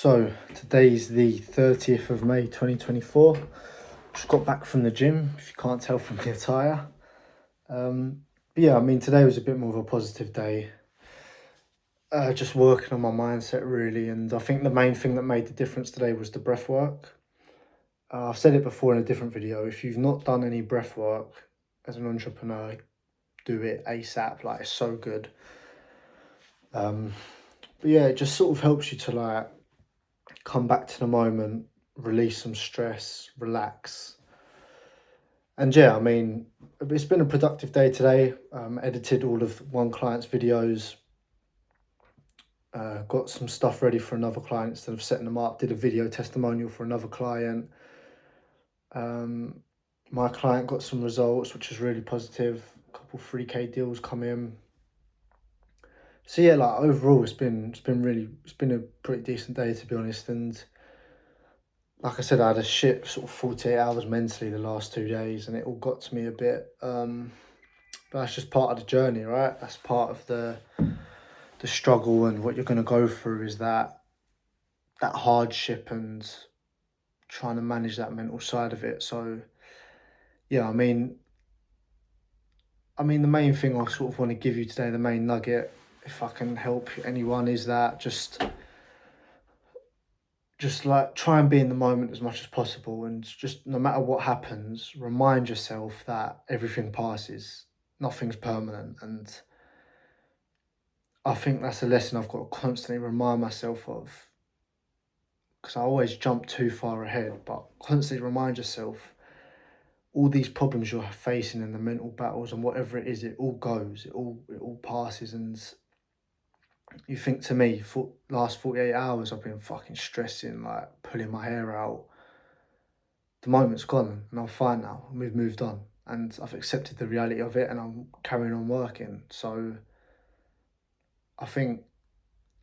So today's the 30th of May 2024. Just got back from the gym, if you can't tell from the attire. But yeah, I mean, today was a bit more of a positive day. Just working on my mindset really, and I think the main thing that made the difference today was the breath work. I've said it before in a different video. If you've not done any breath work as an entrepreneur, do it ASAP. Like, it's so good. But yeah, it just sort of helps you to like come back to the moment, release some stress, relax. And yeah, I mean, it's been a productive day today. Edited all of one client's videos, got some stuff ready for another client instead of setting them up, did a video testimonial for another client. My client got some results, which is really positive. A couple 3K deals come in. So yeah, like overall, it's been a pretty decent day, to be honest. And like I said, I had a shit sort of 48 hours mentally the last 2 days, and it all got to me a bit. But that's just part of the journey, right? That's part of the struggle, and what you're going to go through is that hardship and trying to manage that mental side of it. So yeah, I mean the main thing I sort of want to give you today, the main nugget, if I can help anyone, is that just like try and be in the moment as much as possible, and just no matter what happens, remind yourself that everything passes, nothing's permanent. And I think that's a lesson I've got to constantly remind myself of, because I always jump too far ahead. But constantly remind yourself, all these problems you're facing and the mental battles and whatever it is, it all goes, it all passes. And you think, to me, for last 48 hours I've been fucking stressing, like pulling my hair out. The moment's gone and I'm fine now, and we've moved on, and I've accepted the reality of it, and I'm carrying on working. So I think,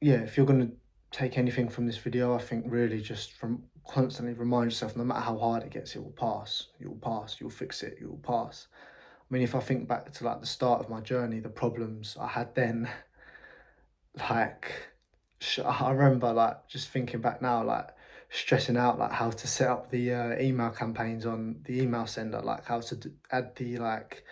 yeah, if you're going to take anything from this video, I think really just from constantly remind yourself, no matter how hard it gets, it will pass. It will pass. You'll fix it. It will pass. I mean, if I think back to like the start of my journey, the problems I had then, like, I remember like just thinking back now, like stressing out like how to set up the email campaigns on the email sender, like how to add the like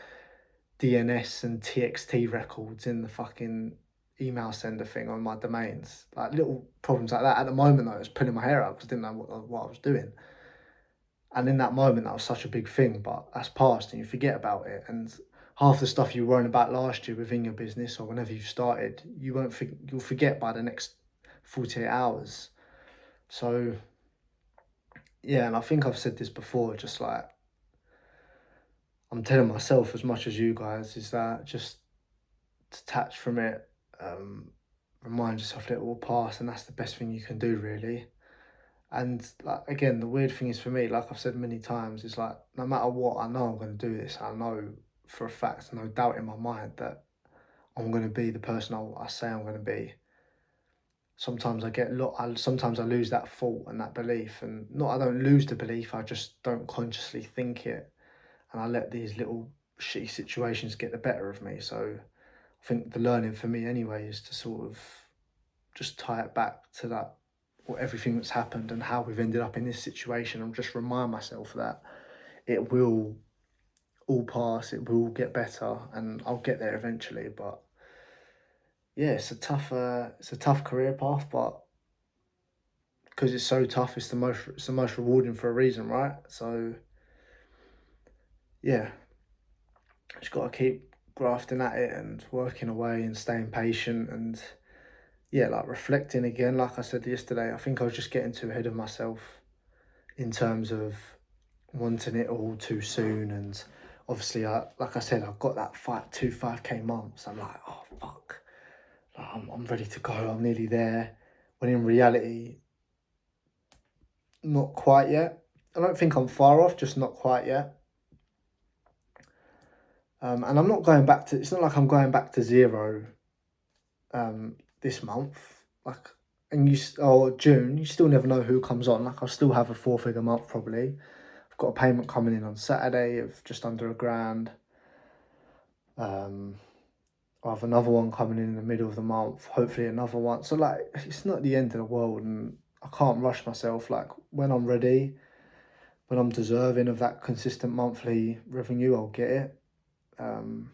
DNS and TXT records in the fucking email sender thing on my domains. Like little problems like that. At the moment though, I was pulling my hair out because I didn't know what I was doing. And in that moment, that was such a big thing, but that's past and you forget about it. And half the stuff you were worrying about last year within your business or whenever you've started, you'll forget by the next 48 hours. So yeah, and I think I've said this before, just like I'm telling myself as much as you guys, is that just detach from it, remind yourself that it will pass, and that's the best thing you can do, really. And like again, the weird thing is for me, like I've said many times, is like no matter what, I know I'm going to do this. I know for a fact, no doubt in my mind, that I'm going to be the person I say I'm going to be. Sometimes sometimes I lose that thought and that belief, and not I don't lose the belief, I just don't consciously think it, and I let these little shitty situations get the better of me. So I think the learning for me anyway is to sort of just tie it back to that, or everything that's happened and how we've ended up in this situation, and just remind myself that it will all pass, it will get better, and I'll get there eventually. But yeah, it's a tough career path, but because it's so tough, it's the most rewarding for a reason, right? So yeah, just got to keep grafting at it and working away and staying patient. And yeah, like reflecting again, like I said yesterday, I think I was just getting too ahead of myself in terms of wanting it all too soon. And obviously, like I said, I've got that 5K months. I'm like, oh fuck, like, I'm ready to go. I'm nearly there. When in reality, not quite yet. I don't think I'm far off, just not quite yet. And I'm not going back to. It's not like I'm going back to zero. This month, like, or June, you still never know who comes on. Like, I'll still have a 4-figure month probably. I've got a payment coming in on Saturday of just under £1,000. I have another one coming in the middle of the month, hopefully another one. So like, it's not the end of the world, and I can't rush myself. Like when I'm ready, when I'm deserving of that consistent monthly revenue, I'll get it. Um,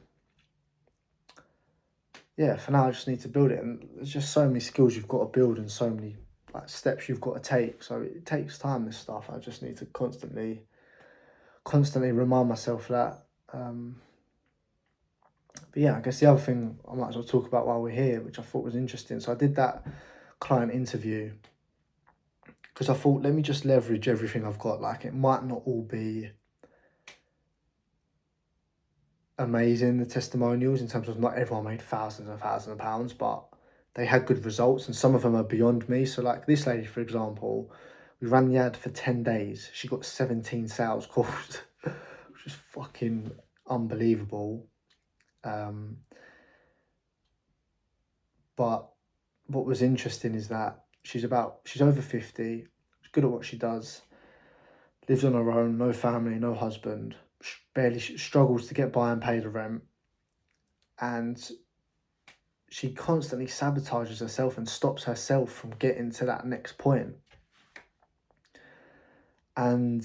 yeah, for now I just need to build it, and there's just so many skills you've got to build and so many like steps you've got to take. So it takes time. This stuff. I just need to constantly remind myself that. But yeah, I guess the other thing I might as well talk about while we're here, which I thought was interesting. So I did that client interview because I thought, let me just leverage everything I've got. Like it might not all be amazing, the testimonials, in terms of not everyone made thousands and thousands of pounds, but they had good results, and some of them are beyond me. So like this lady, for example, we ran the ad for 10 days. She got 17 sales calls, which is fucking unbelievable. But what was interesting is that she's over 50, she's good at what she does, lives on her own, no family, no husband, barely struggles to get by and pay the rent, and she constantly sabotages herself and stops herself from getting to that next point. And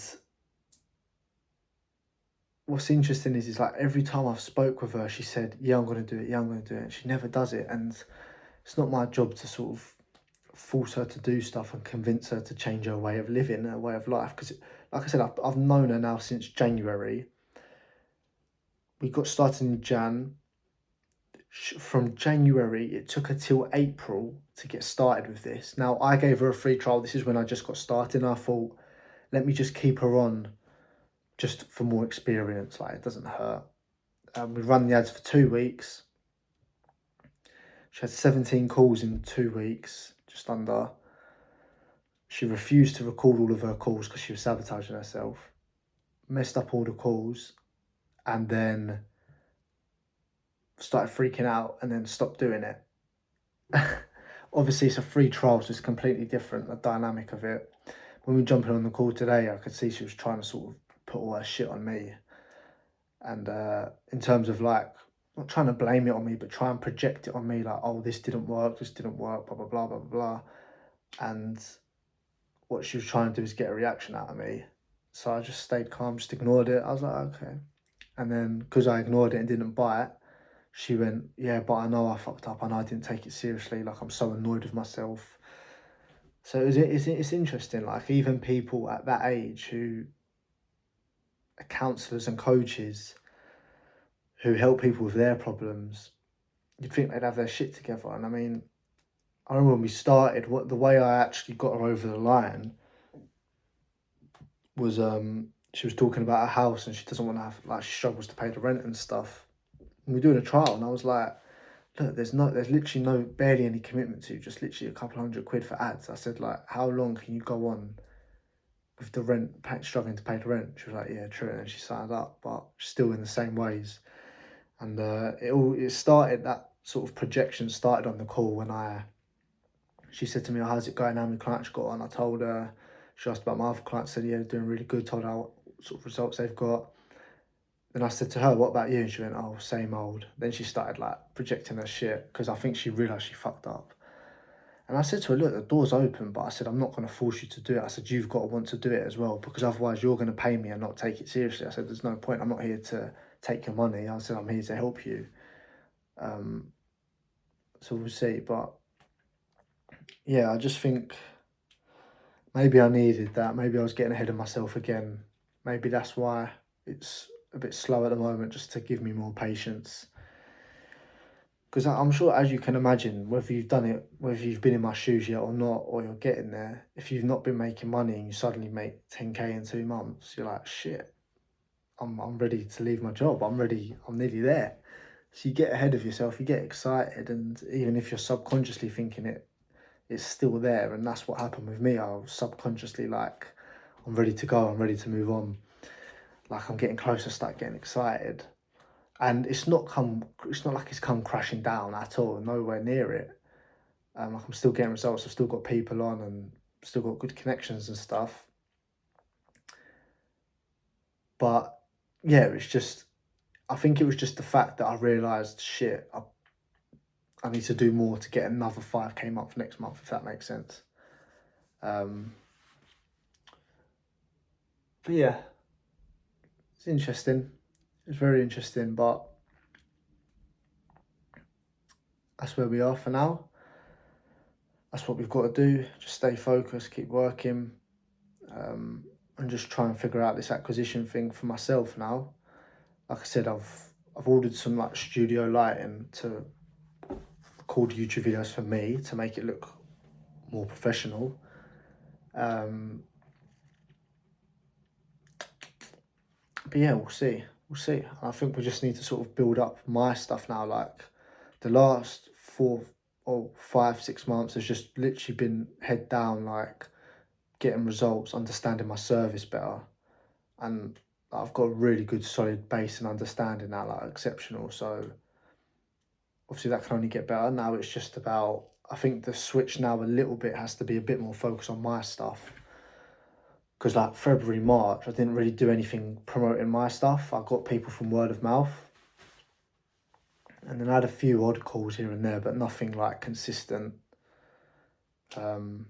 what's interesting is like every time I've spoke with her, she said, yeah, I'm going to do it, yeah, I'm going to do it, and she never does it. And it's not my job to sort of force her to do stuff and convince her to change her way of living, her way of life. Because, like I said, I've known her now since January. We got started in Jan. From January, it took her till April to get started with this. Now, I gave her a free trial. This is when I just got started, and I thought, let me just keep her on just for more experience. Like, it doesn't hurt. We run the ads for 2 weeks. She had 17 calls in 2 weeks, just under. She refused to record all of her calls because she was sabotaging herself. Messed up all the calls, and then started freaking out and then stopped doing it. Obviously, it's a free trial, so it's completely different, the dynamic of it. When we jumped in on the call today, I could see she was trying to sort of put all her shit on me. And in terms of like, not trying to blame it on me, but try and project it on me, like, oh, this didn't work, blah, blah, blah, blah, blah. And what she was trying to do is get a reaction out of me. So I just stayed calm, just ignored it. I was like, okay. And then because I ignored it and didn't bite, she went, yeah, but I know I fucked up. I know I didn't take it seriously. Like, I'm so annoyed with myself. So it's interesting. Like, even people at that age who are counsellors and coaches who help people with their problems, you'd think they'd have their shit together. And I mean, I remember when we started, the way I actually got her over the line was she was talking about a house and she doesn't want to have, like, she struggles to pay the rent and stuff. And we're doing a trial, and I was like, look, there's literally barely any commitment to, just literally a couple £100 for ads. I said, like, how long can you go on with the rent, struggling to pay the rent? She was like, yeah, true. And then she signed up, but still in the same ways. And it started, that sort of projection started on the call when she said to me, oh, how's it going? How many clients you got on? I told her. She asked about my other clients, said, yeah, they're doing really good. Told her what sort of results they've got. Then I said to her, what about you? And she went, oh, same old. Then she started like projecting her shit because I think she realised she fucked up. And I said to her, look, the door's open, but I said, I'm not going to force you to do it. I said, you've got to want to do it as well, because otherwise you're going to pay me and not take it seriously. I said, there's no point. I'm not here to take your money. I said, I'm here to help you. So we'll see. But yeah, I just think maybe I needed that. Maybe I was getting ahead of myself again. Maybe that's why it's a bit slow at the moment, just to give me more patience. Because I'm sure, as you can imagine, whether you've done it, whether you've been in my shoes yet or not, or you're getting there, if you've not been making money and you suddenly make 10k in 2 months, you're like, shit, I'm ready to leave my job. I'm nearly there. So you get ahead of yourself, you get excited, and even if you're subconsciously thinking it's still there. And that's what happened with me. I was subconsciously like, I'm ready to go, I'm ready to move on. Like, I'm getting closer, start getting excited. And it's not like it's come crashing down at all, nowhere near it. Like, I'm still getting results, I've still got people on and still got good connections and stuff. But yeah, I think it was just the fact that I realised, shit, I need to do more to get another 5k month next month, if that makes sense. Um, but yeah, it's interesting. It's very interesting, but that's where we are for now. That's what we've got to do. Just stay focused, keep working, and just try and figure out this acquisition thing for myself now. Like I said, I've ordered some like studio lighting to record YouTube videos for me to make it look more professional. But yeah, we'll see. We'll see. I think we just need to sort of build up my stuff now. Like the last 4 or 5, 6 months has just literally been head down, like getting results, understanding my service better, and I've got a really good solid base and understanding now, like exceptional. So obviously that can only get better. Now it's just about, I think the switch now a little bit has to be a bit more focused on my stuff. Because like February, March, I didn't really do anything promoting my stuff. I got people from word of mouth. And then I had a few odd calls here and there, but nothing like consistent. So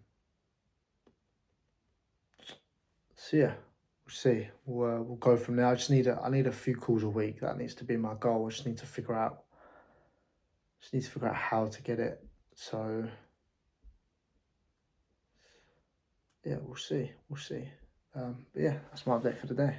yeah, we'll see. We'll go from there. I need a few calls a week. That needs to be my goal. I just need to figure out how to get it. So yeah, we'll see. But yeah, that's my update for today.